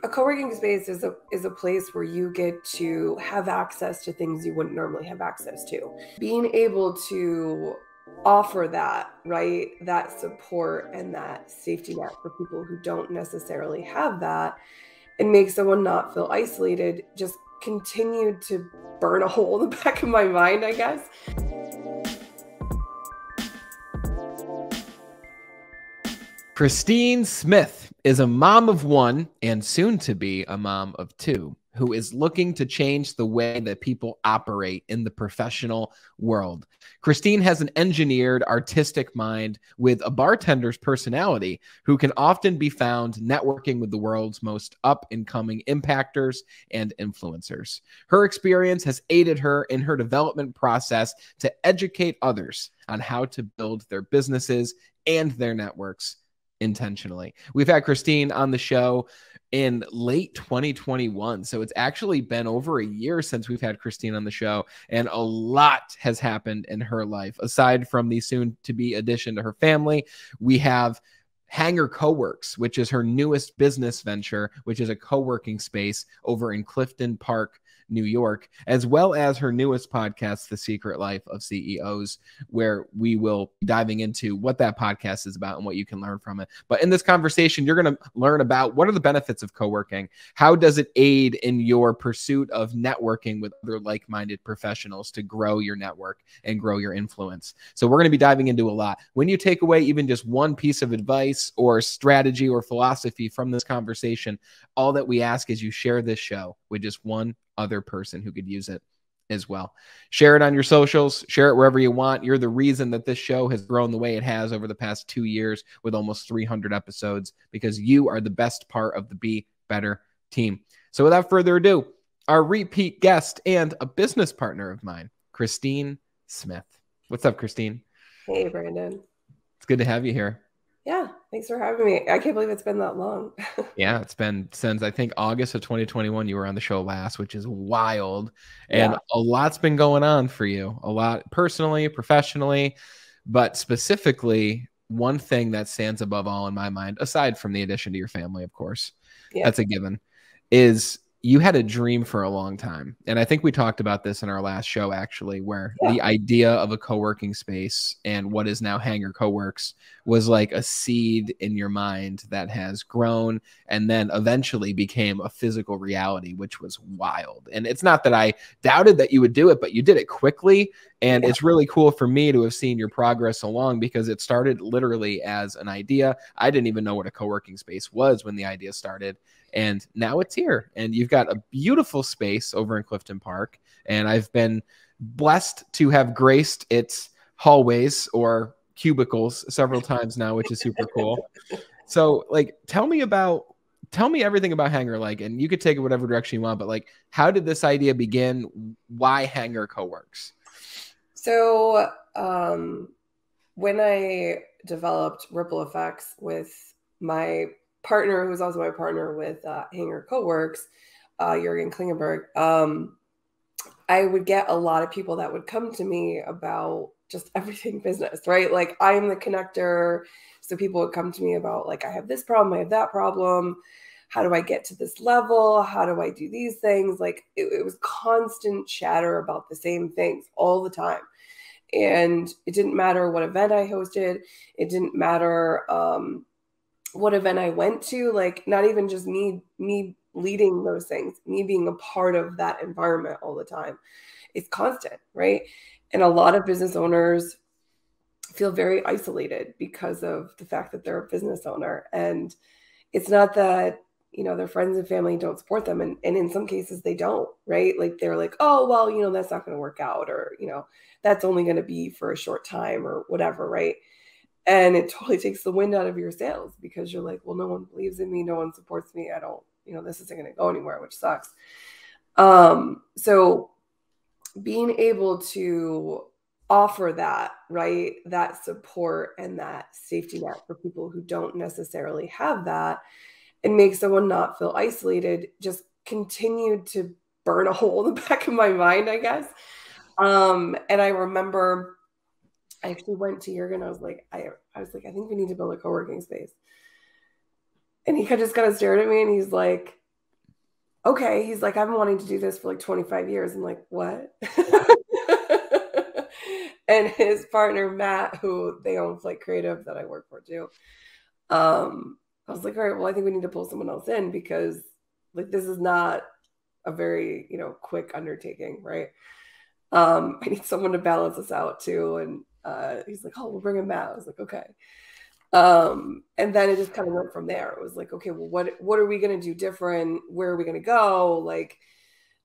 A co-working space is a place where you get to have access to things you wouldn't normally have access to. Being able to offer that, right, that support and that safety net for people who don't necessarily have that, and make someone not feel isolated, just continued to burn a hole in the back of my mind, I guess. Christine Smith is a mom of one and soon to be a mom of two who is looking to change the way that people operate in the professional world. Christine has an engineered, artistic mind with a bartender's personality who can often be found networking with the world's most up-and-coming impactors and influencers. Her experience has aided her in her development process to educate others on how to build their businesses and their networks intentionally. We've had Christine on the show in late 2021. So it's actually been over a year since we've had Christine on the show, and a lot has happened in her life. Aside from the soon to be addition to her family, we have Hangr Coworks, which is her newest business venture, which is a co-working space over in Clifton Park, New York, as well as her newest podcast, The Secret Life of CEOs, where we will be diving into what that podcast is about and what you can learn from it. But in this conversation, you're going to learn about what are the benefits of co-working, how does it aid in your pursuit of networking with other like-minded professionals to grow your network and grow your influence. So we're going to be diving into a lot. When you take away even just one piece of advice or strategy or philosophy from this conversation, all that we ask is you share this show with just one other person who could use it as well. Share it on your socials, share it wherever you want. You're the reason that this show has grown the way it has over the past 2 years with almost 300 episodes, because you are the best part of the Be Better team. So without further ado, our repeat guest and a business partner of mine, Christine Smith. What's up, Christine? Hey, Brandon. It's good to have you here. Yeah, thanks for having me. I can't believe it's been that long. Yeah, it's been since I think August of 2021 you were on the show last, which is wild. And a lot's been going on for you, a lot personally, professionally, but specifically one thing that stands above all in my mind, aside from the addition to your family, of course, that's a given, is you had a dream for a long time. And I think we talked about this in our last show, actually, where the idea of a co-working space and what is now Hangr Coworks was like a seed in your mind that has grown and then eventually became a physical reality, which was wild. And it's not that I doubted that you would do it, but you did it quickly. And it's really cool for me to have seen your progress along, because it started literally as an idea. I didn't even know what a co-working space was when the idea started. And now it's here, and you've got a beautiful space over in Clifton Park. And I've been blessed to have graced its hallways or cubicles several times now, which is super cool. So like, tell me everything about Hangr, like, and you could take it whatever direction you want, but like, how did this idea begin? Why Hangr Coworks? So when I developed Ripple Effects with my partner, who was also my partner with Hangr Coworks, Jürgen Klingenberg, I would get a lot of people that would come to me about just everything business, right? Like, I'm the connector. So people would come to me about, like, I have this problem, I have that problem. How do I get to this level? How do I do these things? Like, it was constant chatter about the same things all the time. And it didn't matter what event I hosted. It didn't matter what event I went to, like, not even just me leading those things, me being a part of that environment all the time. It's constant, right? And a lot of business owners feel very isolated because of the fact that they're a business owner. And it's not that, you know, their friends and family don't support them. And in some cases they don't, right? Like, they're like, oh, well, you know, that's not going to work out, or, you know, that's only going to be for a short time or whatever, right? And it totally takes the wind out of your sails, because you're like, well, no one believes in me. No one supports me. I don't, you know, this isn't going to go anywhere, which sucks. So being able to offer that, right, that support and that safety net for people who don't necessarily have that, and make someone not feel isolated, just continued to burn a hole in the back of my mind, I guess. And I remember I actually went to Jürgen. I was like, I think we need to build a co-working space. And he just kind of stared at me, and he's like, okay. He's like, I've been wanting to do this for like 25 years. I'm like, what? And his partner, Matt, who they own Flight Creative that I work for too. I was like, all right, well, I think we need to pull someone else in because like this is not a very, quick undertaking, right? I need someone to balance us out too. And he's like, oh, we'll bring in Matt. I was like, okay. And then it just kind of went from there. It was like, okay, well, what are we going to do different? Where are we going to go? Like,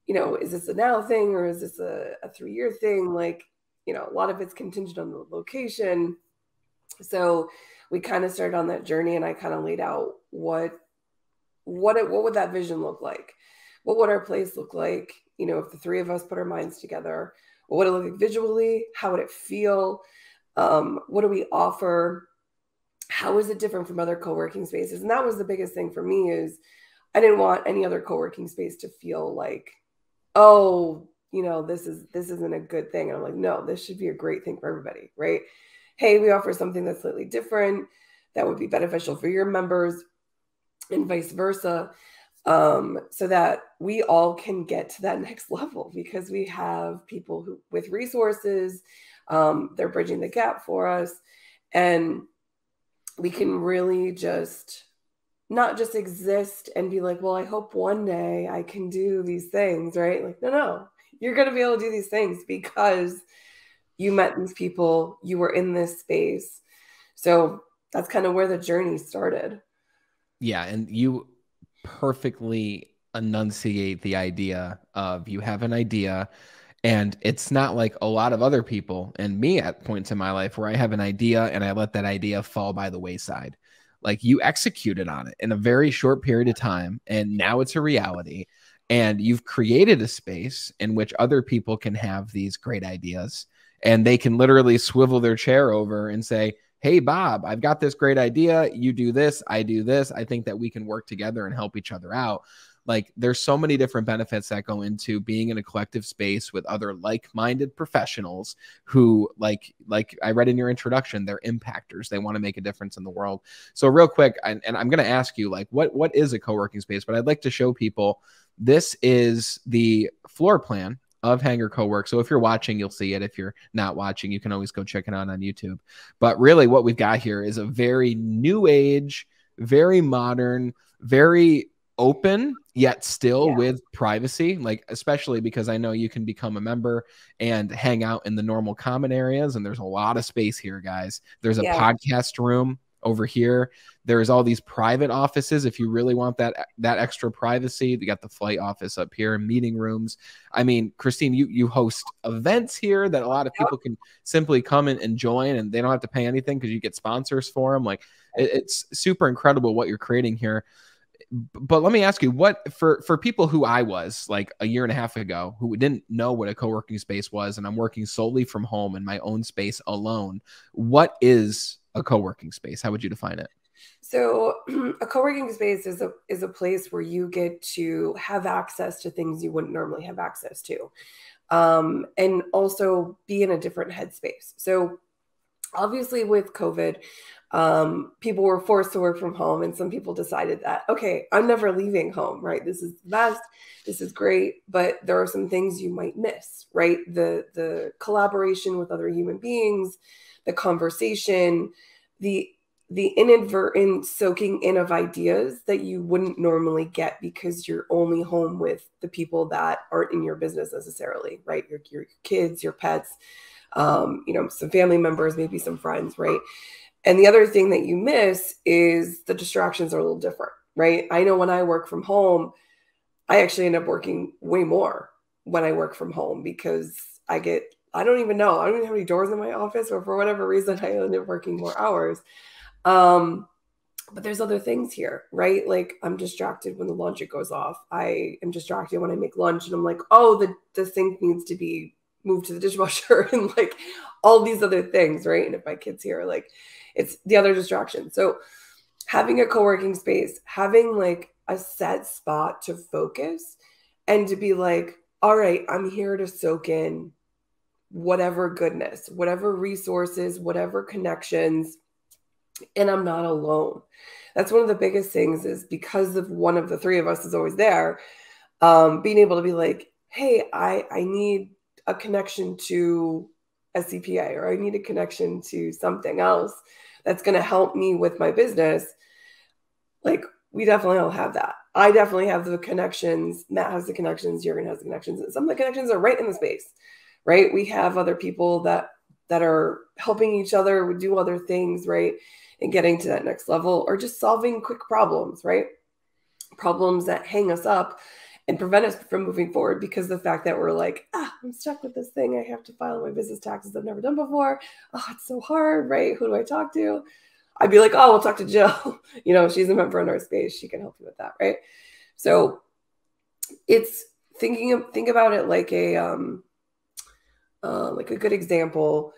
is this a now thing or is this a 3-year thing? Like, a lot of it's contingent on the location. So we kind of started on that journey, and I kind of laid out what would that vision look like? What would our place look like? If the three of us put our minds together, what would it look like visually? How would it feel? What do we offer? How is it different from other co-working spaces? And that was the biggest thing for me is I didn't want any other co-working space to feel like, oh, this isn't a good thing. And I'm like, no, this should be a great thing for everybody, right? Hey, we offer something that's slightly different that would be beneficial for your members and vice versa, so that we all can get to that next level because we have people who with resources, they're bridging the gap for us, and we can really just not just exist and be like, well, I hope one day I can do these things, right? Like, no, you're going to be able to do these things because you met these people, you were in this space. So that's kind of where the journey started. Yeah, and you perfectly enunciate the idea of you have an idea, and it's not like a lot of other people and me at points in my life where I have an idea and I let that idea fall by the wayside. Like you executed on it in a very short period of time, and now it's a reality. And you've created a space in which other people can have these great ideas, and they can literally swivel their chair over and say, hey, Bob, I've got this great idea. You do this. I do this. I think that we can work together and help each other out. Like there's so many different benefits that go into being in a collective space with other like-minded professionals who like I read in your introduction, they're impactors. They want to make a difference in the world. So real quick, and I'm going to ask you like, what is a co-working space? But I'd like to show people, this is the floor plan of Hangr Coworks. So if you're watching, you'll see it. If you're not watching, you can always go check it out on YouTube. But really what we've got here is a very new age, very modern, very open, yet still with privacy, like especially because I know you can become a member and hang out in the normal common areas. And there's a lot of space here, guys. There's a podcast room over here. There's all these private offices if you really want that extra privacy. You got the flight office up here, meeting rooms. I mean, Christine, you host events here that a lot of people can simply come in and join, and they don't have to pay anything because you get sponsors for them. Like it's super incredible what you're creating here. But let me ask you, what for people who I was like a year and a half ago who didn't know what a co-working space was, and I'm working solely from home in my own space alone, what is a co-working space? How would you define it? So a co-working space is a place where you get to have access to things you wouldn't normally have access to, and also be in a different headspace. So obviously with COVID, people were forced to work from home, and some people decided that, okay, I'm never leaving home, right? This is the best. This is great. But there are some things you might miss, right? The collaboration with other human beings, the conversation, the inadvertent soaking in of ideas that you wouldn't normally get because you're only home with the people that aren't in your business necessarily, right? Your kids, your pets, some family members, maybe some friends, right? And the other thing that you miss is the distractions are a little different, right? I know when I work from home, I actually end up working way more when I work from home because I don't even have any doors in my office, or for whatever reason, I end up working more hours. But there's other things here, right? Like I'm distracted when the laundry goes off. I am distracted when I make lunch and I'm like, oh, the sink needs to be moved to the dishwasher and like all these other things, right? And if my kid's here, like it's the other distraction. So having a co-working space, having like a set spot to focus and to be like, all right, I'm here to soak in whatever goodness, whatever resources, whatever connections, and I'm not alone. That's one of the biggest things, is because of one of the three of us is always there. Being able to be like, hey, I need a connection to a CPA, or I need a connection to something else that's going to help me with my business. Like, we definitely all have that. I definitely have the connections. Matt has the connections. Jurgen has the connections. And some of the connections are right in the space, right? We have other people that are helping each other do other things, right? And getting to that next level, or just solving quick problems, right? Problems that hang us up and prevent us from moving forward, because the fact that we're like, I'm stuck with this thing. I have to file my business taxes I've never done before. Oh, it's so hard, right? Who do I talk to? I'd be like, oh, we'll talk to Jill. She's a member in our space. She can help you with that, right? So it's think about it like a good example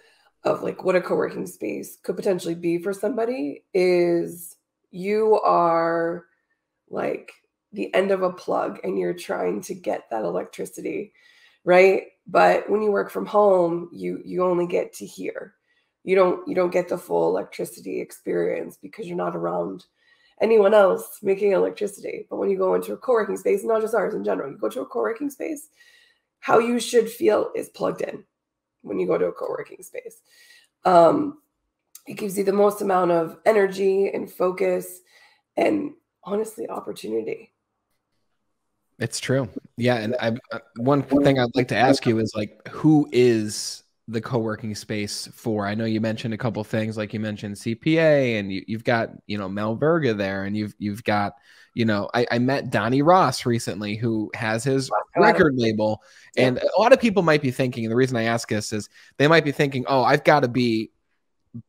of like what a co-working space could potentially be for somebody is you are like the end of a plug and you're trying to get that electricity, right? But when you work from home, you only get to here. You don't get the full electricity experience because you're not around anyone else making electricity. But when you go into a co-working space, not just ours in general, you go to a co-working space, how you should feel is plugged in when you go to a co-working space. It gives you the most amount of energy and focus and honestly opportunity. It's true. Yeah. And one thing I'd like to ask you is like, who is the co-working space for? I know you mentioned a couple things, like you mentioned CPA, and you've got, Mel Verga there, and you've got, I met Donnie Ross recently, who has his record label. Yep. And a lot of people might be thinking, and the reason I ask this is they might be thinking, oh, I've got to be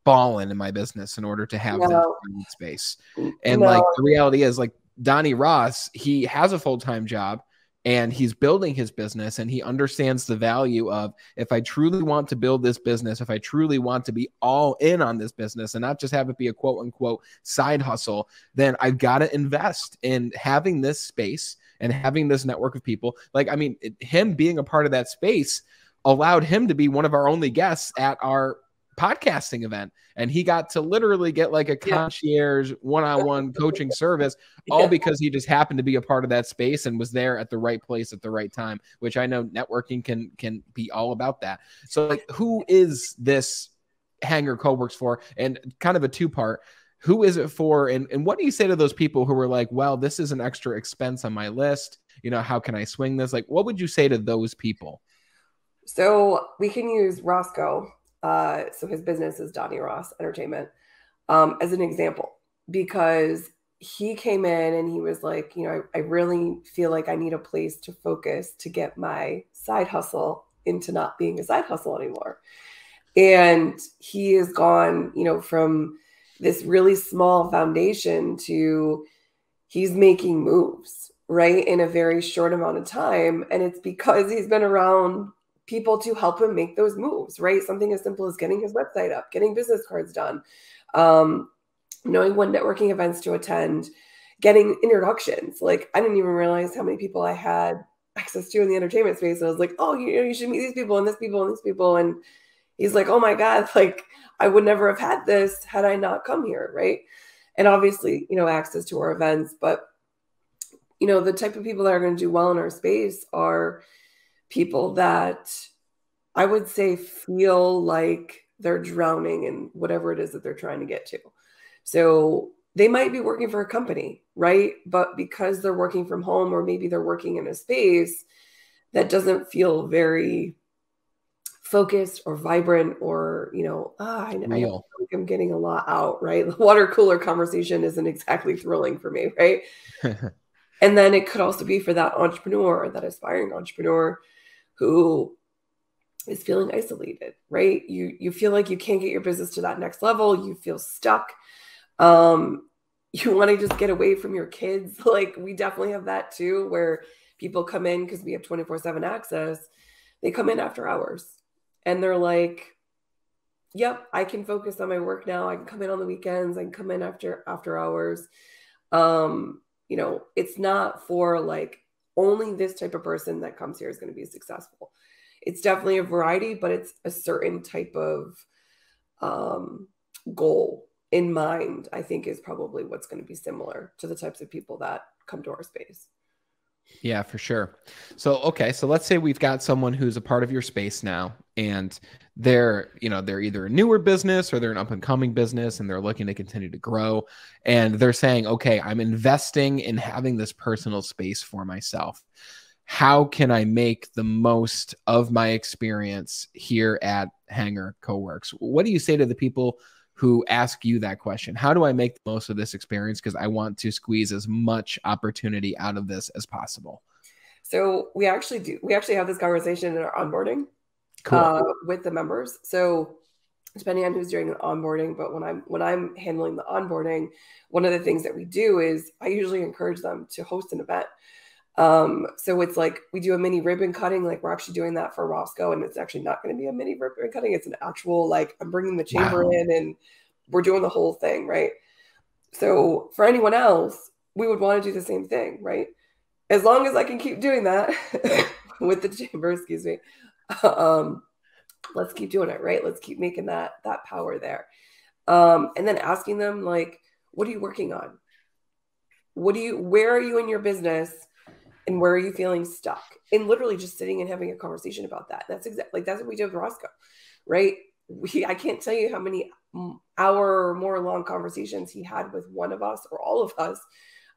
balling in my business in order to have this space. And like the reality is, like, Donnie Ross, he has a full-time job and he's building his business, and he understands the value of, if I truly want to build this business, if I truly want to be all in on this business and not just have it be a quote unquote side hustle, then I've got to invest in having this space and having this network of people. Like, I mean, him being a part of that space allowed him to be one of our only guests at our podcasting event, and he got to literally get like a concierge one-on-one coaching service, all because he just happened to be a part of that space and was there at the right place at the right time, which I know networking can be all about that. So like, who is this Hangr Coworks for? And kind of a two-part, who is it for, and what do you say to those people who were like, well, this is an extra expense on my list, how can I swing this? Like, what would you say to those people? So we can use Roscoe. So his business is Donnie Ross Entertainment, as an example, because he came in and he was like, I really feel like I need a place to focus to get my side hustle into not being a side hustle anymore. And he has gone, from this really small foundation to he's making moves, right, in a very short amount of time. And it's because he's been around people to help him make those moves, right? Something as simple as getting his website up, getting business cards done, knowing what networking events to attend, getting introductions. Like, I didn't even realize how many people I had access to in the entertainment space. I was like, oh, you should meet these people and this people and these people. And he's like, oh my God, like, I would never have had this had I not come here, right? And obviously, access to our events. But, the type of people that are going to do well in our space are people that I would say feel like they're drowning in whatever it is that they're trying to get to. So they might be working for a company, right? But because they're working from home, or maybe they're working in a space that doesn't feel very focused or vibrant, or, I feel like I'm getting a lot out, right? The water cooler conversation isn't exactly thrilling for me, right? And then it could also be for that entrepreneur, that aspiring entrepreneur who is feeling isolated, right? You feel like you can't get your business to that next level. You feel stuck. You want to just get away from your kids. Like, we definitely have that too, where people come in because we have 24/7 access. They come in after hours and they're like, yep, I can focus on my work now. I can come in on the weekends. I can come in after hours. It's not for like only this type of person that comes here is going to be successful. It's definitely a variety, but it's a certain type of goal in mind, I think, is probably what's going to be similar to the types of people that come to our space. Yeah, for sure. So, okay. So let's say we've got someone who's a part of your space now, and they're either a newer business or they're an up and coming business and they're looking to continue to grow. And they're saying, okay, I'm investing in having this personal space for myself. How can I make the most of my experience here at Hangr Coworks? What do you say to the people who ask you that question? How do I make the most of this experience? Because I want to squeeze as much opportunity out of this as possible. So we actually have this conversation in our onboarding with the members. So depending on who's doing the onboarding, but when I'm handling the onboarding, one of the things that we do is I usually encourage them to host an event. So it's like we do a mini ribbon cutting, like we're actually doing that for Roscoe, and it's actually not going to be a mini ribbon cutting. It's an actual, like, I'm bringing the chamber in and we're doing the whole thing, right? So for anyone else, we would want to do the same thing, right? As long as I can keep doing that with the chamber, excuse me. Let's keep doing it, right? Let's keep making that power there. And then asking them, like, what are you working on? Where are you in your business? And where are you feeling stuck? And literally just sitting and having a conversation about that. That's exactly, like, that's what we did with Roscoe, right? I can't tell you how many hour or more long conversations he had with one of us or all of us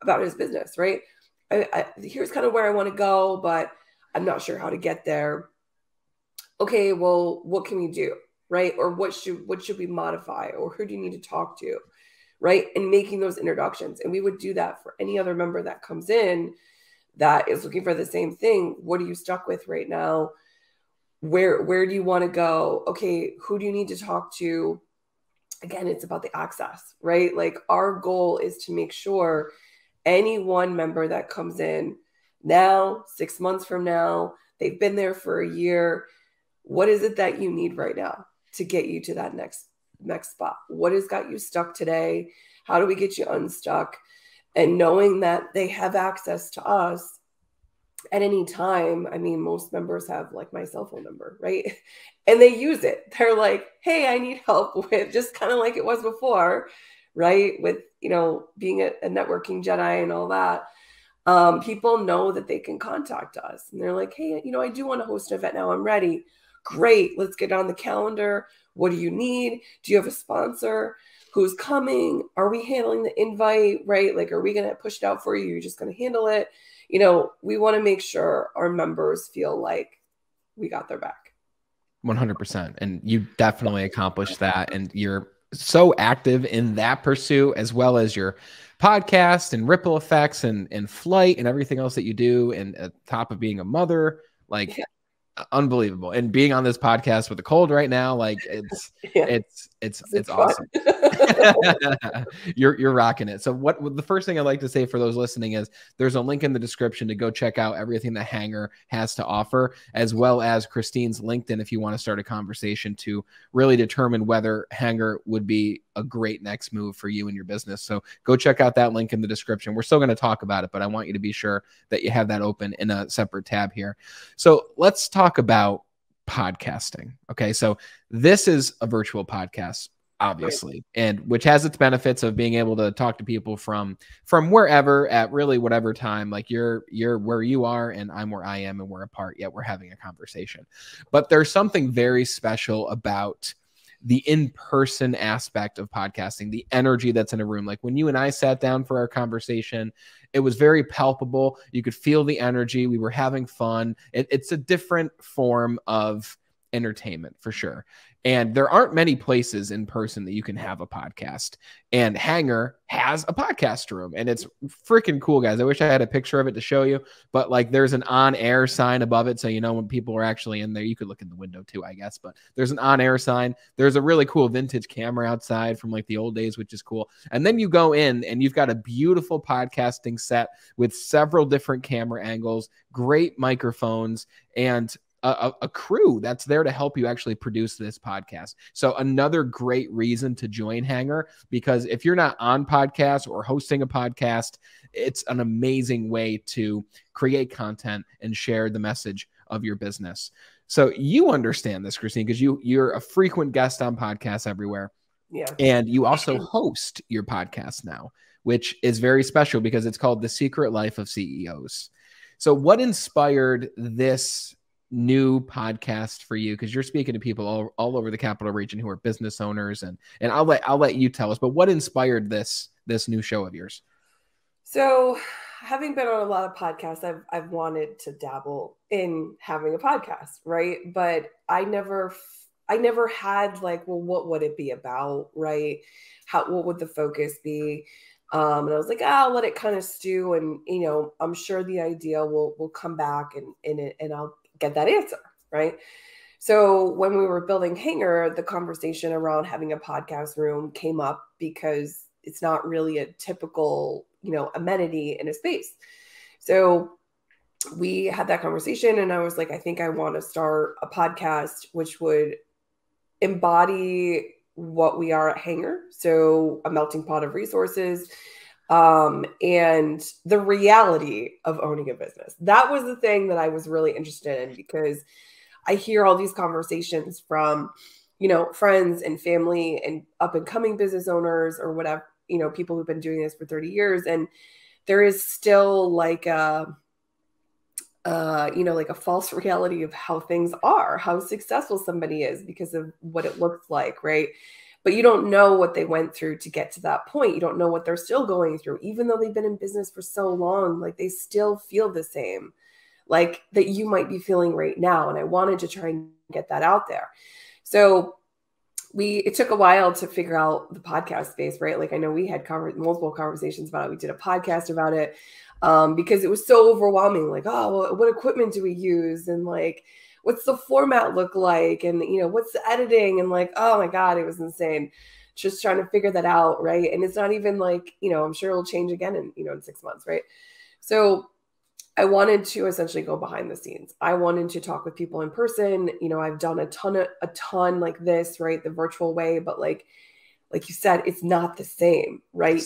about his business, right? Here's kind of where I want to go, but I'm not sure how to get there. Okay, well, what can we do, right? Or what should we modify? Or who do you need to talk to, right? And making those introductions. And we would do that for any other member that comes in that is looking for the same thing. What are you stuck with right now? Where do you want to go? Okay, who do you need to talk to? Again, it's about the access, right? Like, our goal is to make sure any one member that comes in now, 6 months from now, they've been there for a year. What is it that you need right now to get you to that next spot? What has got you stuck today? How do we get you unstuck? And knowing that they have access to us at any time. I mean, most members have, like, my cell phone number, right? And they use it. They're like, hey, I need help with, just kind of like it was before, right? With, being a networking Jedi and all that. People know that they can contact us, and they're like, hey, I do want to host an event now. I'm ready. Great. Let's get on the calendar. What do you need? Do you have a sponsor? Who's coming? Are we handling the invite, right? Like, are we going to push it out for you? You're just going to handle it. We want to make sure our members feel like we got their back. 100%. And you definitely accomplished that. And you're so active in that pursuit, as well as your podcast and ripple effects and flight and everything else that you do. And at top of being a mother, like, yeah. Unbelievable. And being on this podcast with a cold right now, like, it's awesome. You're rocking it. So what the first thing I'd like to say for those listening is there's a link in the description to go check out everything that Hangr has to offer, as well as Christine's LinkedIn if you want to start a conversation to really determine whether Hangr would be a great next move for you and your business. So go check out that link in the description. We're still going to talk about it, but I want you to be sure that you have that open in a separate tab here. So let's talk about podcasting. Okay. So this is a virtual podcast, obviously, and which has its benefits of being able to talk to people from wherever at really whatever time. Like, you're where you are and I'm where I am, and we're apart, yet we're having a conversation. But there's something very special about the in-person aspect of podcasting, the energy that's in a room. Like, when you and I sat down for our conversation, it was very palpable. You could feel the energy. We were having fun. It's a different form of entertainment for sure. And there aren't many places in person that you can have a podcast. And Hangr has a podcast room, and it's freaking cool, guys. I wish I had a picture of it to show you, but, like, there's an on-air sign above it. So, when people are actually in there, you could look in the window too, I guess, but there's an on-air sign. There's a really cool vintage camera outside from, like, the old days, which is cool. And then you go in and you've got a beautiful podcasting set with several different camera angles, great microphones, and a crew that's there to help you actually produce this podcast. So another great reason to join Hangr, because if you're not on podcast or hosting a podcast, it's an amazing way to create content and share the message of your business. So you understand this, Christine, because you're a frequent guest on podcasts everywhere. Yeah. And you also host your podcast now, which is very special because it's called The Secret Life of CEOs. So what inspired this new podcast for you? Because you're speaking to people all over the capital region who are business owners, and I'll let you tell us, but what inspired this new show of yours? So, having been on a lot of podcasts, I've wanted to dabble in having a podcast, right? But I never had like, well, what would it be about, right? What would the focus be? And I was like, I'll let it kind of stew, and I'm sure the idea will come back and I'll get that answer, right? So when we were building Hangr, the conversation around having a podcast room came up because it's not really a typical, amenity in a space. So we had that conversation, and I was like, I think I want to start a podcast which would embody what we are at Hangr. So a melting pot of resources, and the reality of owning a business. That was the thing that I was really interested in, because I hear all these conversations from, friends and family and up and coming business owners or whatever, people who've been doing this for 30 years. And there is still like like a false reality of how things are, how successful somebody is because of what it looks like, right? But you don't know what they went through to get to that point. You don't know what they're still going through, even though they've been in business for so long. Like, they still feel the same, like that you might be feeling right now. And I wanted to try and get that out there. So it took a while to figure out the podcast space, right? Like, I know we had multiple conversations about it. We did a podcast about it because it was so overwhelming. Like, oh, well, what equipment do we use? And like, what's the format look like? And, what's the editing? And like, oh my God, it was insane. Just trying to figure that out, right? And it's not even like, I'm sure it'll change again in 6 months, right? So I wanted to essentially go behind the scenes. I wanted to talk with people in person. I've done a ton like this, right? The virtual way, but like you said, it's not the same, right?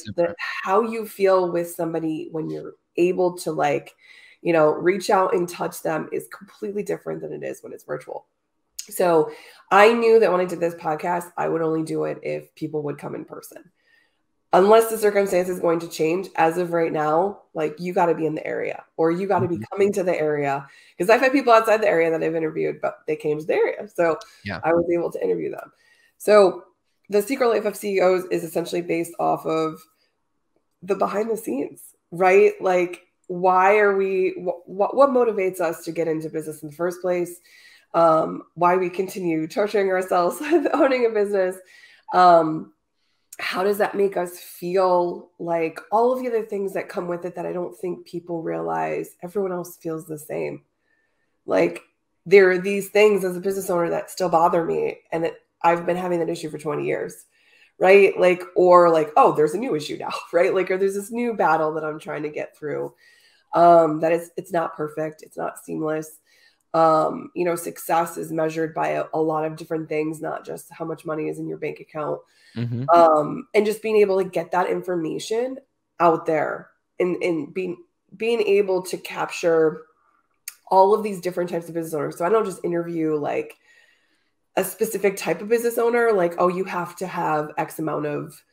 How you feel with somebody when you're able to reach out and touch them is completely different than it is when it's virtual. So I knew that when I did this podcast, I would only do it if people would come in person. Unless the circumstance is going to change, as of right now, like, you got to be in the area, or you got to be coming to the area. Because I've had people outside the area that I've interviewed, but they came to the area. So yeah, I was able to interview them. So the Secret Life of CEOs is essentially based off of the behind the scenes, right? Like, why are we, what motivates us to get into business in the first place? Why we continue torturing ourselves with owning a business. How does that make us feel? Like, all of the other things that come with it that I don't think people realize everyone else feels the same. Like, there are these things as a business owner that still bother me, and that I've been having that issue for 20 years, right? Like, or like, oh, there's a new issue now, right? Like, or there's this new battle that I'm trying to get through. That it's not perfect. It's not seamless. Success is measured by a lot of different things, not just how much money is in your bank account. And just being able to get that information out there, and being able to capture all of these different types of business owners. So I don't just interview like a specific type of business owner, like, oh, you have to have X amount of,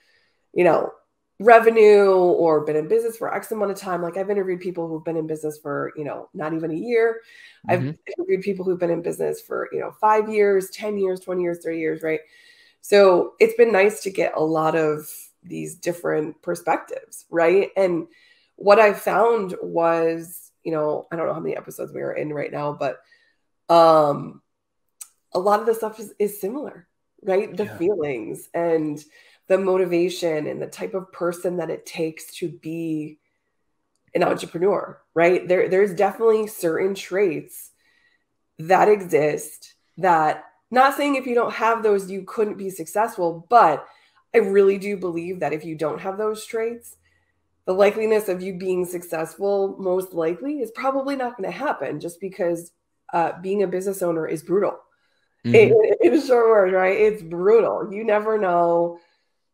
revenue or been in business for X amount of time. Like, I've interviewed people who've been in business for, not even a year. I've interviewed people who've been in business for, 5 years, 10 years, 20 years, 30 years, right? So it's been nice to get a lot of these different perspectives, right? And what I found was, I don't know how many episodes we are in right now, but a lot of the stuff is similar, right? The feelings and the motivation and the type of person that it takes to be an entrepreneur, right? There's definitely certain traits that exist that, not saying if you don't have those, you couldn't be successful, but I really do believe that if you don't have those traits, the likeliness of you being successful most likely is probably not going to happen, just because being a business owner is brutal. In short words, right? It's brutal. You never know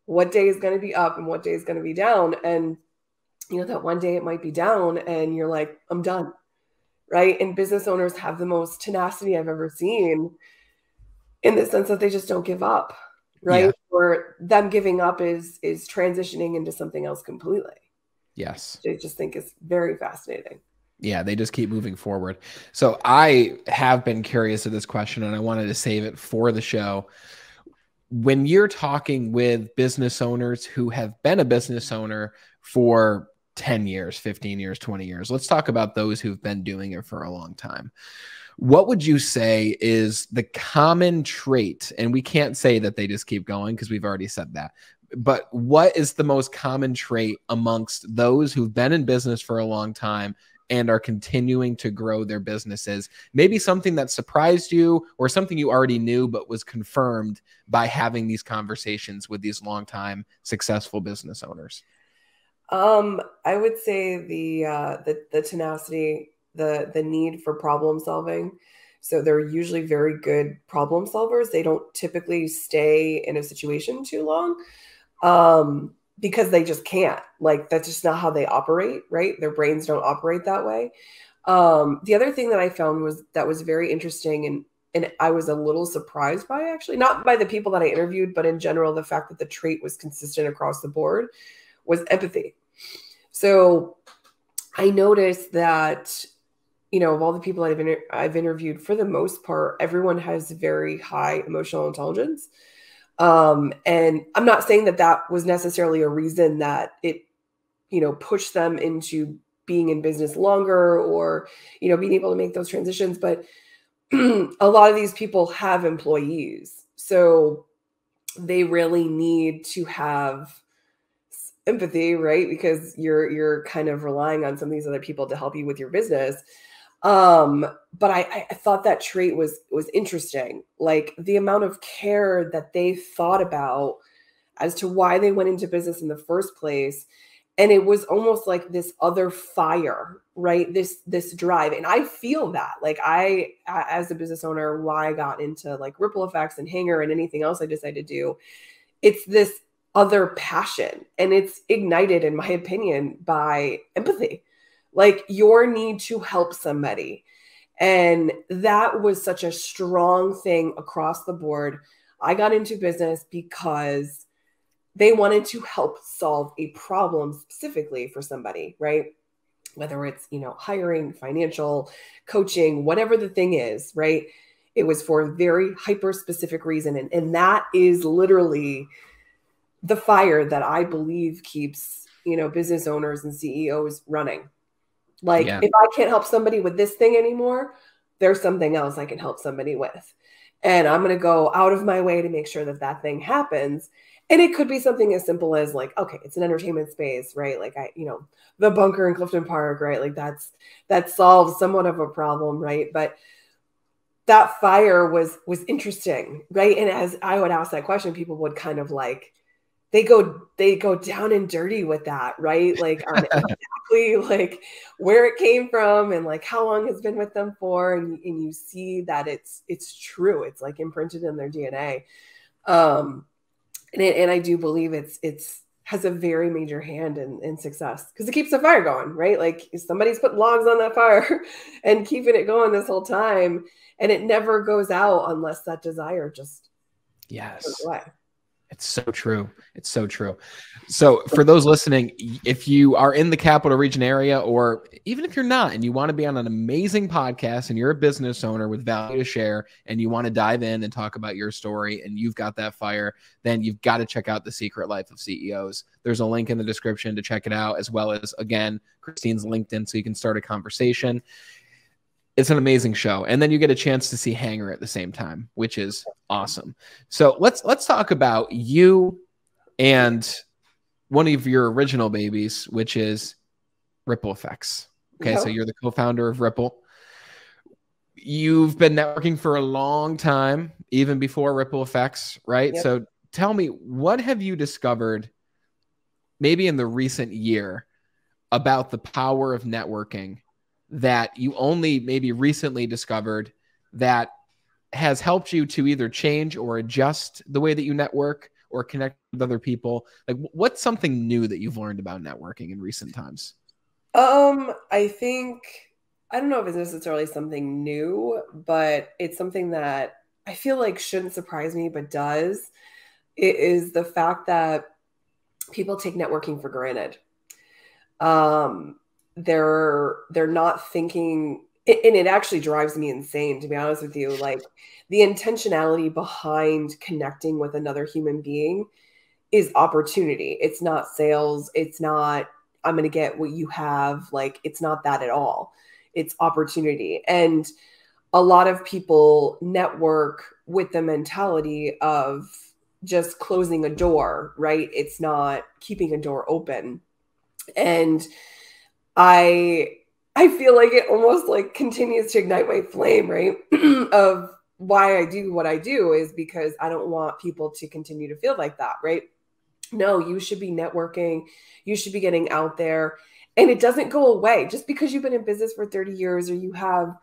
what day is going to be up and what day is going to be down. And, that one day it might be down and you're like, I'm done, right? And business owners have the most tenacity I've ever seen, in the sense that they just don't give up, right? Yeah. Or them giving up is transitioning into something else completely. Yes. I just think is very fascinating. Yeah, they just keep moving forward. So I have been curious of this question, and I wanted to save it for the show. When you're talking with business owners who have been a business owner for 10 years, 15 years, 20 years, let's talk about those who've been doing it for a long time. What would you say is the common trait? And we can't say that they just keep going because we've already said that. But what is the most common trait amongst those who've been in business for a long time and are continuing to grow their businesses? Maybe something that surprised you or something you already knew but was confirmed by having these conversations with these longtime successful business owners. I would say the tenacity, the need for problem solving. So they're usually very good problem solvers. They don't typically stay in a situation too long, because they just can't. Like, that's just not how they operate, right? Their brains don't operate that way. The other thing that I found was very interesting, and I was a little surprised by, actually, not by the people that I interviewed, but in general, the fact that the trait was consistent across the board, was empathy. So I noticed that, of all the people I've interviewed, for the most part, everyone has very high emotional intelligence. And I'm not saying that that was necessarily a reason that it, pushed them into being in business longer, or, being able to make those transitions. But a lot of these people have employees. So they really need to have empathy, right? Because you're kind of relying on some of these other people to help you with your business. But I thought that trait was interesting. Like, the amount of care that they thought about as to why they went into business in the first place. And it was almost like this other fire, right? This drive. And I feel that, like, as a business owner, why I got into like Ripple Effects and Hangr and anything else I decided to do, it's this other passion, and it's ignited, in my opinion, by empathy, like your need to help somebody. And that was such a strong thing across the board. I got into business because they wanted to help solve a problem specifically for somebody, right? Whether it's, hiring, financial, coaching, whatever the thing is, right? It was for a very hyper specific reason. And that is literally the fire that I believe keeps, business owners and CEOs running. Like, Yeah. if I can't help somebody with this thing anymore, there's something else I can help somebody with. And I'm going to go out of my way to make sure that that thing happens. And it could be something as simple as, like, okay, it's an entertainment space, right? Like, the bunker in Clifton Park, right? Like, that solves somewhat of a problem, right? But that fire was interesting, right? And as I would ask that question, people would kind of like, they go down and dirty with that, right? Like, on exactly like where it came from and like how long it's been with them for, and you see that it's true. It's like imprinted in their DNA. And I do believe it's has a very major hand in success, because it keeps the fire going, right? Like, if somebody's put logs on that fire and keeping it going this whole time, and it never goes out unless that desire just goes Yes. away. It's so true. It's so true. So for those listening, if you are in the capital region area, or even if you're not, and you want to be on an amazing podcast and you're a business owner with value to share, and you want to dive in and talk about your story, and you've got that fire, then you've got to check out The Secret Life of CEOs. There's a link in the description to check it out, as well as, again, Christine's LinkedIn, so you can start a conversation. It's an amazing show. And then you get a chance to see Hangr at the same time, which is awesome. So let's talk about you and one of your original babies, which is Ripple Effects. Okay, so you're the co-founder of Ripple. You've been networking for a long time, even before Ripple Effects, right? Yep. So tell me, what have you discovered maybe in the recent year about the power of networking that you only maybe recently discovered, that has helped you to either change or adjust the way that you network or connect with other people? Like, what's something new that you've learned about networking in recent times? I think, I don't know if it's necessarily something new, but it's something that I feel like shouldn't surprise me, but does. It is the fact that people take networking for granted. Um, they're not thinking, and it actually drives me insane, to be honest with you. Like, the intentionality behind connecting with another human being is opportunity. It's not sales. It's not, I'm going to get what you have. Like, it's not that at all. It's opportunity. And a lot of people network with the mentality of just closing a door, right? It's not keeping a door open. And I I feel like it almost like continues to ignite my flame, right? Of why I do what I do is because I don't want people to continue to feel like that, right? No, you should be networking. You should be getting out there. And it doesn't go away just because you've been in business for 30 years or you have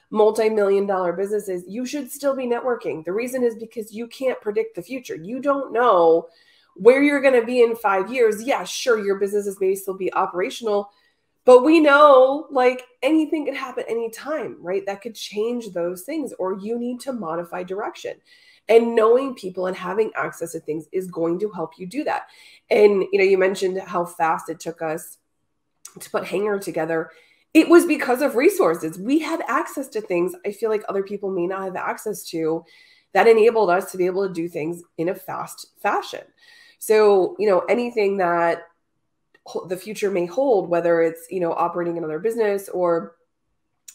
multi-million dollar businesses. You should still be networking. The reason is because you can't predict the future. You don't know where you're going to be in 5 years. Yeah, sure, your businesses may still be operational, but we know like anything could happen anytime, right? That could change those things, or you need to modify direction. And knowing people and having access to things is going to help you do that. And you mentioned how fast it took us to put Hangr together. It was because of resources. We had access to things I feel like other people may not have access to, that enabled us to be able to do things in a fast fashion. So, anything that the future may hold, whether it's, operating another business or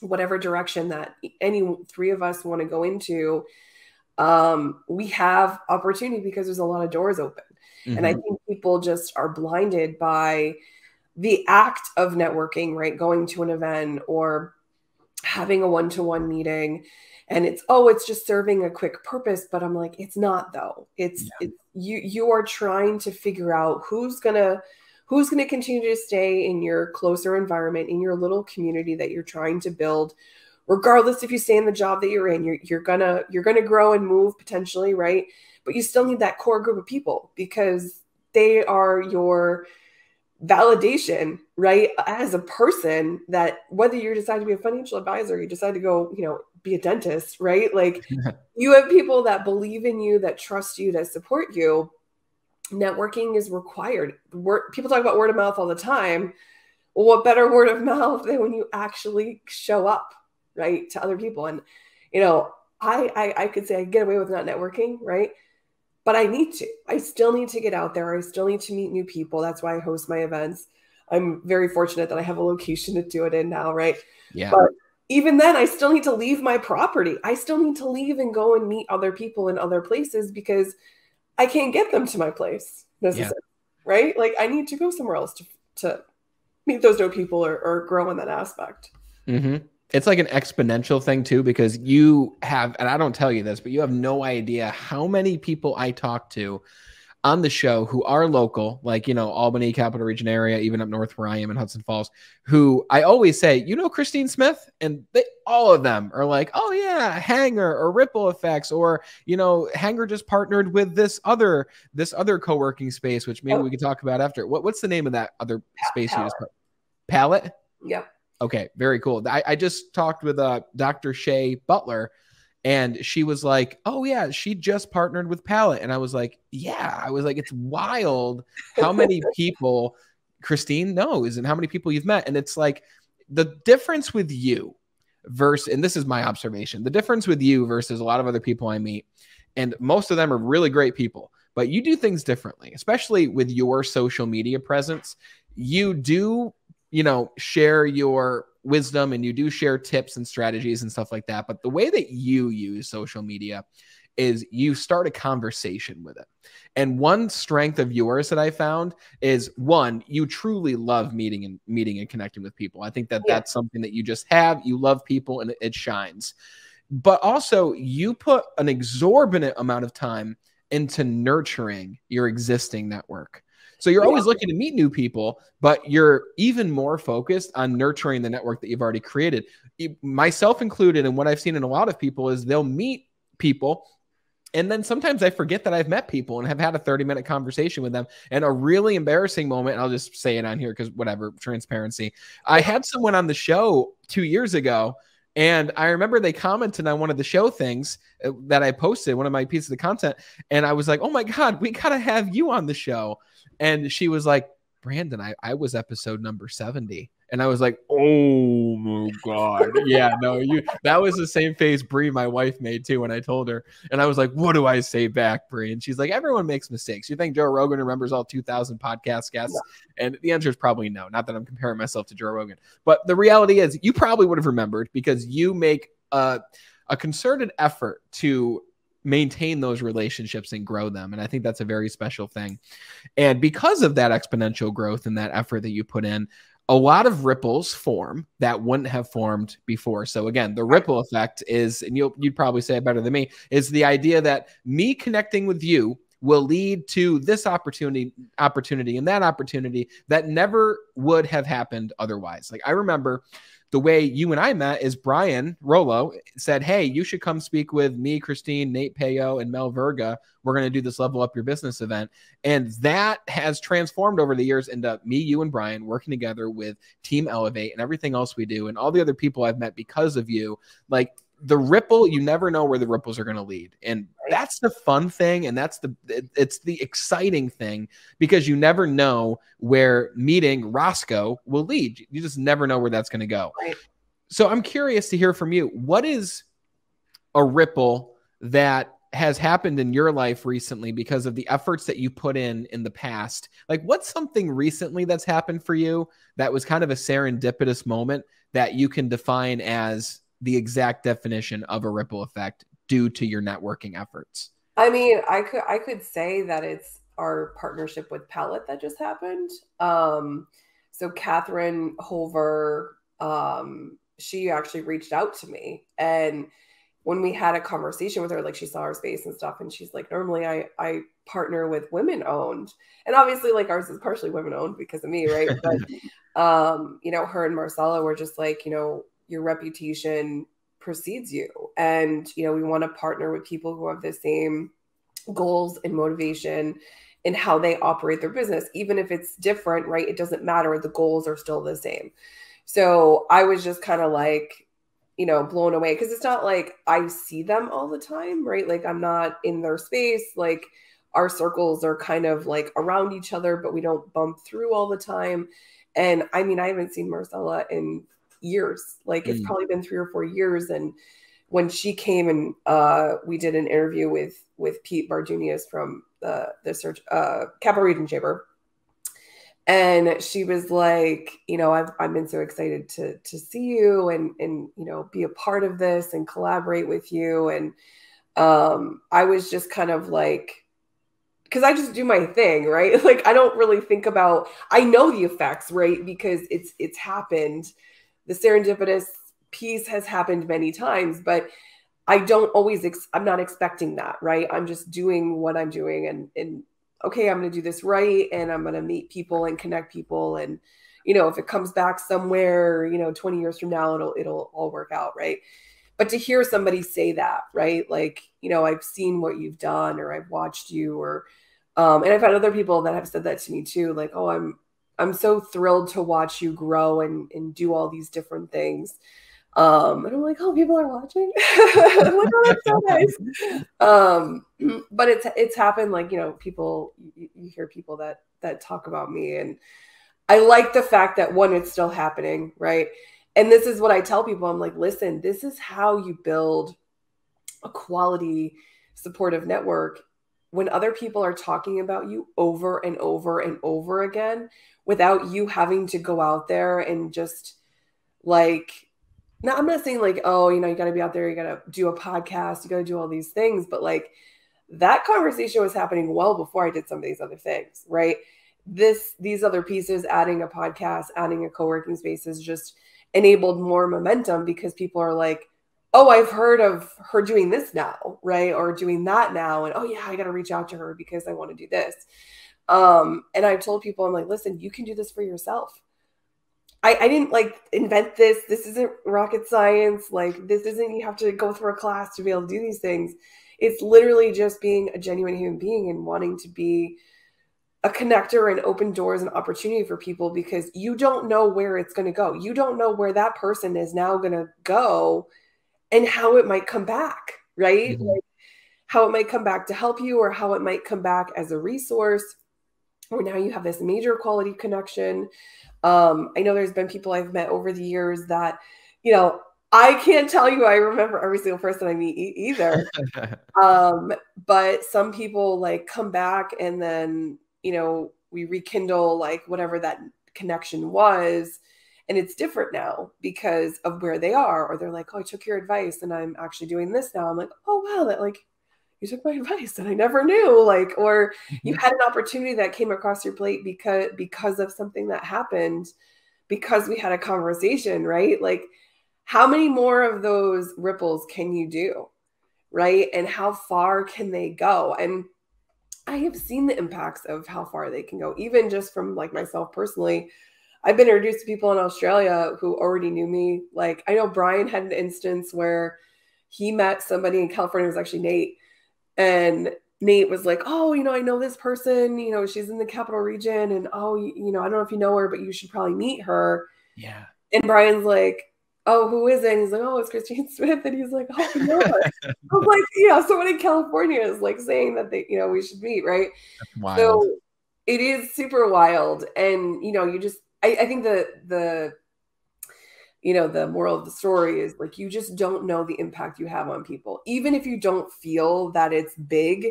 whatever direction that any three of us want to go into, we have opportunity because there's a lot of doors open. And I think people just are blinded by the act of networking, right? Going to an event or having a one-to-one meeting, and it's just serving a quick purpose. But I'm like, it's not though. It's you are trying to figure out who's gonna continue to stay in your closer environment, in your little community that you're trying to build, regardless if you stay in the job that you're in. You're gonna grow and move potentially, right? But you still need that core group of people because they are your validation, right? As a person, that whether you decide to be a financial advisor, you decide to go, be a dentist, right? Like, you have people that believe in you, that trust you, that support you. Networking is required. People talk about word of mouth all the time. Well, what better word of mouth than when you actually show up, right, to other people? And, I could say I get away with not networking, right? But I still need to get out there. I still need to meet new people. That's why I host my events. I'm very fortunate that I have a location to do it in now, right? Yeah. But even then, I still need to leave my property. I still need to leave and go and meet other people in other places because I can't get them to my place necessarily, right? Like, I need to go somewhere else to meet those new people or grow in that aspect. It's like an exponential thing too, because you have, and I don't tell you this, but you have no idea how many people I talk to on the show who are local, like, Albany, Capital Region area, even up north where I am in Hudson Falls, who I always say, Christine Smith? And all of them are like, oh yeah, Hangr or Ripple Effects, or, Hangr just partnered with this other co-working space, which maybe we could talk about after. What's the name of that other space you just Palette? Yep. Okay, very cool. I just talked with Dr. Shay Butler, and she was like, oh yeah, she just partnered with Palette. And I was like, yeah. I was like, it's wild how many people Christine knows and how many people you've met. And it's like the difference with you versus, and this is my observation, the difference with you versus a lot of other people I meet, and most of them are really great people, but you do things differently, especially with your social media presence. You do share your wisdom and you do share tips and strategies and stuff like that. But the way that you use social media is you start a conversation with it. And one strength of yours that I found is, one, you truly love meeting and connecting with people. I think that that's something that you just have. You love people and it shines. But also you put an exorbitant amount of time into nurturing your existing network. So you're always looking to meet new people, but you're even more focused on nurturing the network that you've already created, myself included. And what I've seen in a lot of people is they'll meet people, and then sometimes I forget that I've met people and have had a 30-minute conversation with them. And a really embarrassing moment, and I'll just say it on here because whatever, transparency. I had someone on the show 2 years ago, and I remember they commented on one of the show things that I posted, one of my pieces of content. And I was like, oh my God, we got to have you on the show. And she was like, Brandon, I was episode number 70. And I was like, oh my God. Yeah, no, that was the same face Brie, my wife, made too when I told her. And I was like, what do I say back, Brie? And she's like, everyone makes mistakes. You think Joe Rogan remembers all 2,000 podcast guests? And the answer is probably no. Not that I'm comparing myself to Joe Rogan. But the reality is you probably would have remembered because you make a concerted effort to maintain those relationships and grow them. And I think that's a very special thing. And because of that exponential growth and that effort that you put in, a lot of ripples form that wouldn't have formed before. So again, the ripple effect is, and you'd probably say it better than me, is the idea that me connecting with you will lead to this opportunity and that opportunity that never would have happened otherwise. Like I remember the way you and I met is Brian Rollo said, hey, you should come speak with me, Christine, Nate Payo, and Mel Verga. We're going to do this Level Up Your Business event. And that has transformed over the years into me, you, and Brian working together with Team Elevate and everything else we do and all the other people I've met because of you. Like the ripple, you never know where the ripples are going to lead. And that's the fun thing. And it's the exciting thing because you never know where meeting Roscoe will lead. You just never know where that's going to go. Right. So I'm curious to hear from you. What is a ripple that has happened in your life recently because of the efforts that you put in the past? Like what's something recently that's happened for you that was kind of a serendipitous moment that you can define as the exact definition of a ripple effect due to your networking efforts? I mean, I could say that it's our partnership with Palette that just happened. So Catherine Holver, she actually reached out to me, and when we had a conversation with her, like she saw our space and stuff, and she's like, normally I partner with women owned, and obviously like ours is partially women owned because of me, right? But you know, her and Marcella were just like, you know, your reputation precedes you, and you know, we want to partner with people who have the same goals and motivation in how they operate their business, even if it's different, right? It doesn't matter, the goals are still the same. So I was just kind of like, you know, blown away because it's not like I see them all the time, right? Like I'm not in their space. Like our circles are kind of like around each other, but we don't bump through all the time. And I mean, I haven't seen Marcella in years. Like it's probably been 3 or 4 years. And when she came and we did an interview with Pete Bardunias from the Search Capital Region Chamber. And she was like, you know, I've been so excited to see you and you know, be a part of this and collaborate with you. And I was just kind of like, because I just do my thing, right? Like I don't really think about, I know the effects, right? Because it's happened. The serendipitous piece has happened many times, but I don't always, I'm not expecting that, right? I'm just doing what I'm doing and okay, I'm going to do this right. And I'm going to meet people and connect people. And, you know, if it comes back somewhere, you know, 20 years from now, it'll all work out. Right. But to hear somebody say that, right? Like, you know, I've seen what you've done, or I've watched you, or, and I've had other people that have said that to me too. Like, oh, I'm so thrilled to watch you grow and do all these different things. And I'm like, oh, people are watching. I'm like, oh, that's so nice. But it's happened. Like, you know, people, you hear people that talk about me, and I like the fact that one, it's still happening, right? And this is what I tell people. I'm like, listen, this is how you build a quality supportive network when other people are talking about you over and over and over again without you having to go out there and just like, now, I'm not saying like, oh, you know, you got to be out there, you got to do a podcast, you got to do all these things. But like that conversation was happening well before I did some of these other things, right? These other pieces, adding a podcast, adding a co-working space has just enabled more momentum because people are like, oh, I've heard of her doing this now, right? Or doing that now. And oh yeah, I got to reach out to her because I want to do this. And I've told people, I'm like, listen, you can do this for yourself. I didn't like invent this. This isn't rocket science. Like this isn't, you have to go through a class to be able to do these things. It's literally just being a genuine human being and wanting to be a connector and open doors and opportunity for people, because you don't know where it's going to go. You don't know where that person is now going to go and how it might come back, right? Mm-hmm. Like how it might come back to help you, or how it might come back as a resource, or now you have this major quality connection. I know there's been people I've met over the years that, you know, I can't tell you I remember every single person I meet either. But some people like come back and then, you know, we rekindle like whatever that connection was. And it's different now because of where they are, or they're like, oh, I took your advice and I'm actually doing this now. I'm like, oh, wow, that like, you took my advice and I never knew, like, or you had an opportunity that came across your plate because of something that happened, because we had a conversation, right? Like, how many more of those ripples can you do, right? And how far can they go? And I have seen the impacts of how far they can go, even just from like myself personally. I've been introduced to people in Australia who already knew me. Like, I know Brian had an instance where he met somebody in California. It was actually Nate. And Nate was like, oh, you know, I know this person, you know, she's in the capital region. And oh, you know, I don't know if you know her, but you should probably meet her. Yeah. And Brian's like, oh, who is it? And he's like, oh, it's Christine Smith. And he's like, oh, I know her. I was like, yeah, someone in California is like saying that they, you know, we should meet, right? That's wild. So it is super wild. And, you know, you just, I think the you know, the moral of the story is like, you just don't know the impact you have on people. Even if you don't feel that it's big,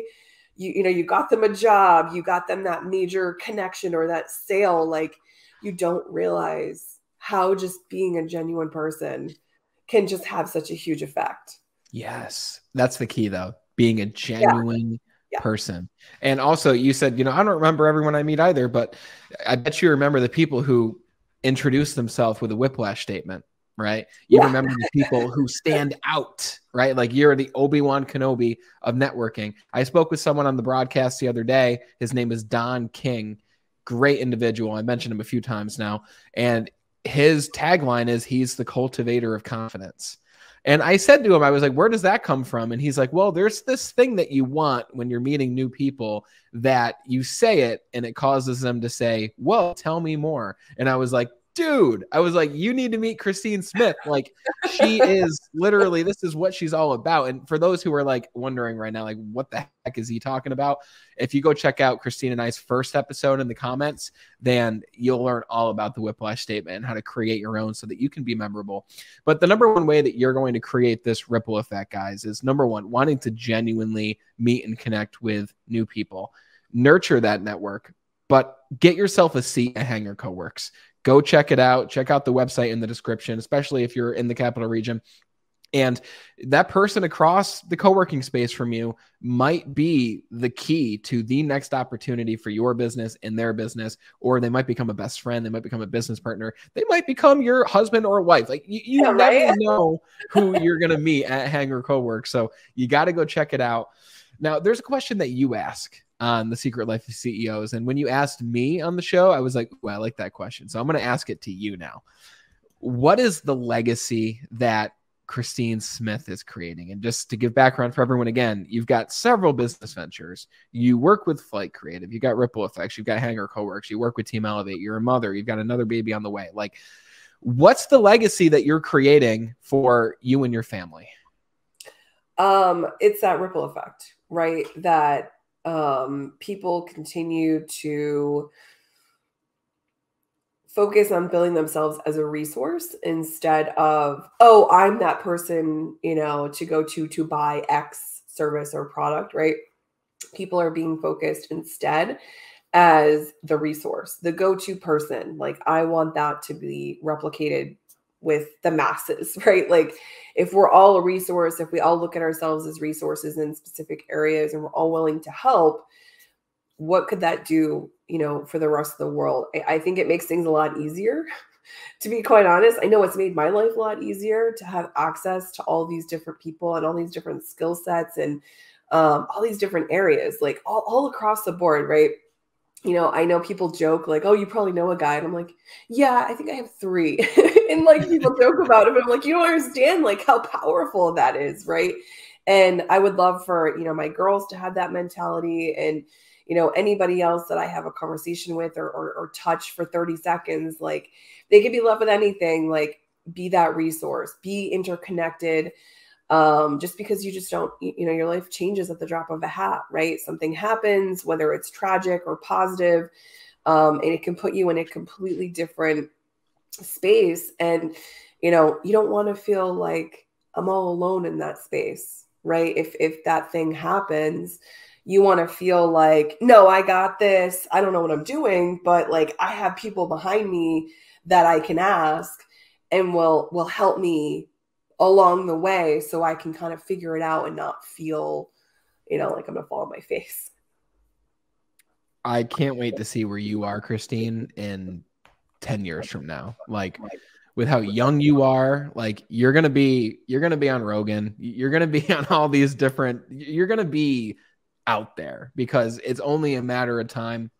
you know, you got them a job, you got them that major connection or that sale, like you don't realize how just being a genuine person can just have such a huge effect. Yes. That's the key though. Being a Yeah. genuine Yeah. person. And also you said, you know, I don't remember everyone I meet either, but I bet you remember the people who introduce themselves with a whiplash statement, right? You Yeah. remember the people who stand out, right? Like you're the Obi-Wan Kenobi of networking. I spoke with someone on the broadcast the other day. His name is Don King. Great individual. I mentioned him a few times now. And his tagline is he's the cultivator of confidence. And I said to him, I was like, where does that come from? And he's like, well, there's this thing that you want when you're meeting new people that you say it and it causes them to say, well, tell me more. And I was like, dude, I was like, you need to meet Christine Smith. Like, she is literally, this is what she's all about. And for those who are like wondering right now, like, what the heck is he talking about? If you go check out Christine and I's first episode in the comments, then you'll learn all about the whiplash statement and how to create your own so that you can be memorable. But the number one way that you're going to create this ripple effect, guys, is number one, wanting to genuinely meet and connect with new people. Nurture that network, but get yourself a seat at Hangr Coworks. Go check it out. Check out the website in the description, especially if you're in the capital region. And that person across the co-working space from you might be the key to the next opportunity for your business and their business, or they might become a best friend. They might become a business partner. They might become your husband or wife. Like you Yeah, never right? know who you're going to meet at Hangr Coworks. So you got to go check it out. Now, there's a question that you ask on the Secret Life of CEOs. And when you asked me on the show, I was like, well, I like that question. So I'm going to ask it to you now. What is the legacy that Christine Smith is creating? And just to give background for everyone, again, you've got several business ventures. You work with Flight Creative. You've got Ripple Effects. You've got Hangr Coworks. You work with Team Elevate. You're a mother. You've got another baby on the way. Like, what's the legacy that you're creating for you and your family? It's that ripple effect, right? That people continue to focus on building themselves as a resource instead of, oh, I'm that person, you know, to go to buy X service or product, right? People are being focused instead as the resource, the go-to person. Like, I want that to be replicated with the masses, right? Like, if we're all a resource, if we all look at ourselves as resources in specific areas and we're all willing to help, what could that do, you know, for the rest of the world? I think it makes things a lot easier, to be quite honest. I know it's made my life a lot easier to have access to all these different people and all these different skill sets and all these different areas, like all across the board, right? You know, I know people joke like, oh, you probably know a guy. And I'm like, yeah, I think I have three. And like people joke about it, but I'm like, you don't understand like how powerful that is, right? And I would love for, you know, my girls to have that mentality, and, you know, anybody else that I have a conversation with or touch for 30 seconds, like they could be left with anything, like be that resource, be interconnected. Just because you just don't, you know, your life changes at the drop of a hat, right? Something happens, whether it's tragic or positive. And it can put you in a completely different space. And, you don't want to feel like I'm all alone in that space, right? If that thing happens, you want to feel like, no, I got this. I don't know what I'm doing, but like I have people behind me that I can ask and will help me along the way, so I can kind of figure it out and not feel, like I'm gonna fall on my face. I can't wait to see where you are, Christine, in 10 years from now. Like, with how young you are, like you're gonna be on Rogan, you're gonna be on all these different, you're gonna be out there, because it's only a matter of time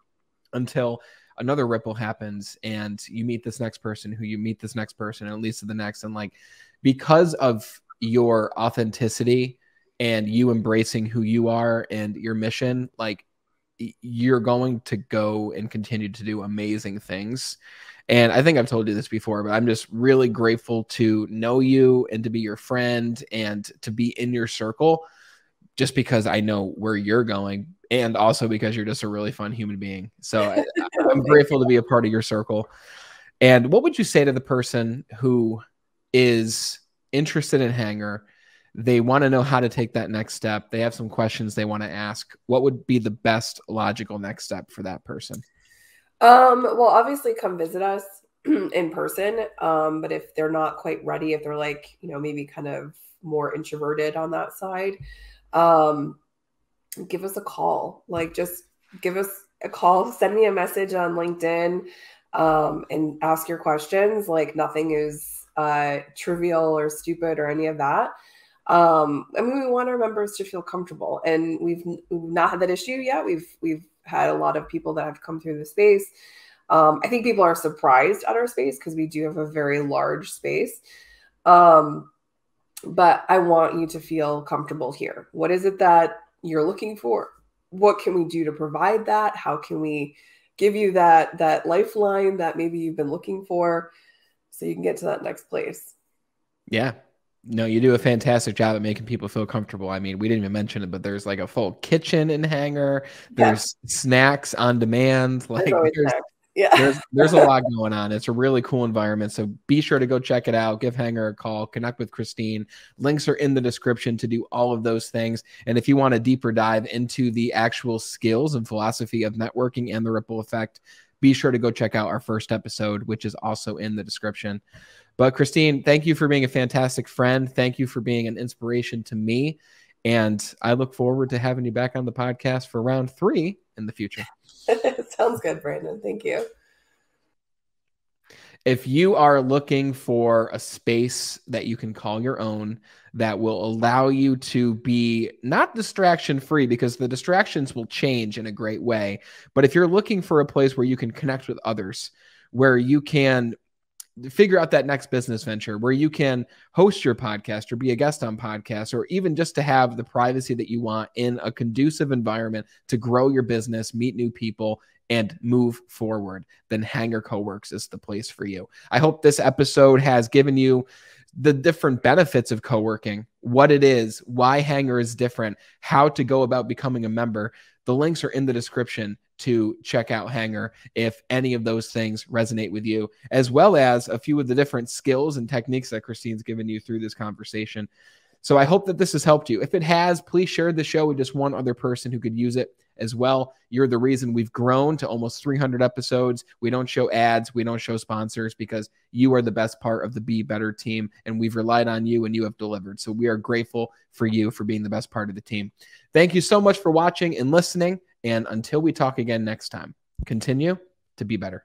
until another ripple happens and you meet this next person, who you meet this next person, and it leads to the next. And like, because of your authenticity and you embracing who you are and your mission, like you're going to go and continue to do amazing things. And I think I've told you this before, but I'm just really grateful to know you and to be your friend and to be in your circle, just because I know where you're going, and also because you're just a really fun human being. So I'm grateful to be a part of your circle. And what would you say to the person who is interested in Hangr? They want to know how to take that next step. They have some questions they want to ask. What would be the best logical next step for that person? Well, obviously come visit us in person. But if they're not quite ready, if they're like, maybe kind of more introverted on that side, give us a call. Like, just give us a call, send me a message on LinkedIn, and ask your questions. Like, nothing is trivial or stupid or any of that. I mean, we want our members to feel comfortable, and we've not had that issue yet. We've had a lot of people that have come through the space. I think people are surprised at our space because we do have a very large space. But I want you to feel comfortable here. What is it that you're looking for? What can we do to provide that? How can we give you that lifeline that maybe you've been looking for, so you can get to that next place? Yeah. No, you do a fantastic job at making people feel comfortable. I mean, we didn't even mention it, but there's like a full kitchen in Hangr. There's snacks on demand. Like there's a lot going on. It's a really cool environment. So be sure to go check it out. Give Hangr a call. Connect with Christine. Links are in the description to do all of those things. And if you want a deeper dive into the actual skills and philosophy of networking and the ripple effect, be sure to go check out our first episode, which is also in the description. But Christine, thank you for being a fantastic friend. Thank you for being an inspiration to me. And I look forward to having you back on the podcast for round 3 in the future. Sounds good, Brandon. Thank you. If you are looking for a space that you can call your own, that will allow you to be not distraction free, because the distractions will change in a great way. But if you're looking for a place where you can connect with others, where you can figure out that next business venture, where you can host your podcast or be a guest on podcasts, or even just to have the privacy that you want in a conducive environment to grow your business, meet new people, and move forward, then Hangr Coworks is the place for you. I hope this episode has given you the different benefits of co-working, what it is, why Hangr is different, how to go about becoming a member. The links are in the description to check out Hangr if any of those things resonate with you, as well as a few of the different skills and techniques that Christine's given you through this conversation. So I hope that this has helped you. If it has, please share the show with just one other person who could use it as well. You're the reason we've grown to almost 300 episodes. We don't show ads. We don't show sponsors, because you are the best part of the Be Better team, and we've relied on you and you have delivered. So we are grateful for you for being the best part of the team. Thank you so much for watching and listening. And until we talk again next time, continue to be better.